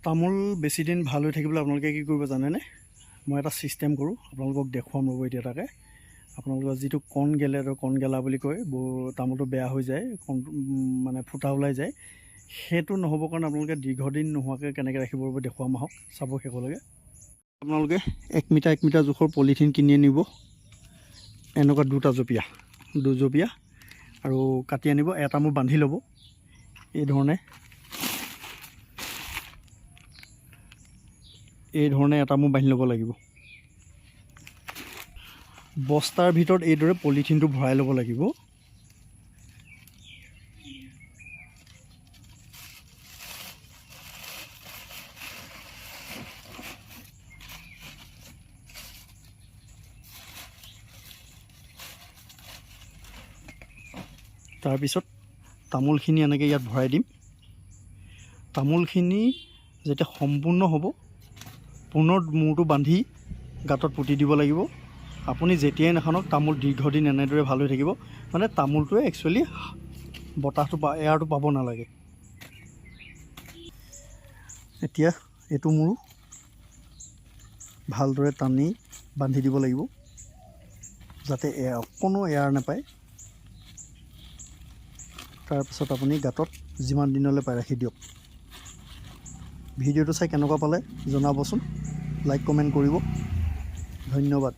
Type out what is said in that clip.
তামোল বেছি দিন ভাল হৈ থাকিবলৈ আপোনালোকে কি কৰিব জানেনে? মই এটা ছিষ্টেম কৰোঁ, আপোনালোকক দেখুৱাম ৰ'ব এতিয়া তাকে। আপোনালোকৰ যিটো কণ গেলা বুলি কয়, তামোলটো বেয়া হৈ যায়, মানে ফুটা ওলাই যায়, সেইটো নহ'বৰ কাৰণে আপোনালোকে দীৰ্ঘদিন নোহোৱাকৈ কেনেকৈ ৰাখিব ৰ'ব দেখুৱাম আহক, চাব শেষলৈকে। আপোনালোকে 1 মিটাৰ জোখৰ পলিথিন কিনি আনিব, এনেকুৱা দুজপীয়া আৰু কাটি আনিব। এটা মোৰ বান্ধি ল'ব এই ধৰণে এটা মোৰ বান্ধি ল'ব লাগিব। বস্তাৰ ভিতৰত এইদৰে পলিথিনটো ভৰাই ল'ব লাগিব। তাৰপিছত তামোলখিনি এনেকৈ ইয়াত ভৰাই দিম। তামোলখিনি যেতিয়া সম্পূৰ্ণ হ'ব, পুনৰ মূৰটো বান্ধি গাঁতত পুতি দিব লাগিব। আপুনি যেতিয়াই নাখানক তামোল দীৰ্ঘদিন এনেদৰে ভাল হৈ থাকিব। মানে তামোলটোৱে একচুৱেলি বতাহটো এয়াৰটো পাব নালাগে। এতিয়া এইটো মূৰ ভালদৰে টানি বান্ধি দিব লাগিব, যাতে অকণো এয়াৰ নাপায়। তাৰপিছত আপুনি গাঁতত যিমান দিনলৈ পাই ৰাখি দিয়ক। ভিডিঅ'টো চাই কেনেকুৱা পালে জনাবচোন, লাইক কমেণ্ট কৰিব। ধন্যবাদ।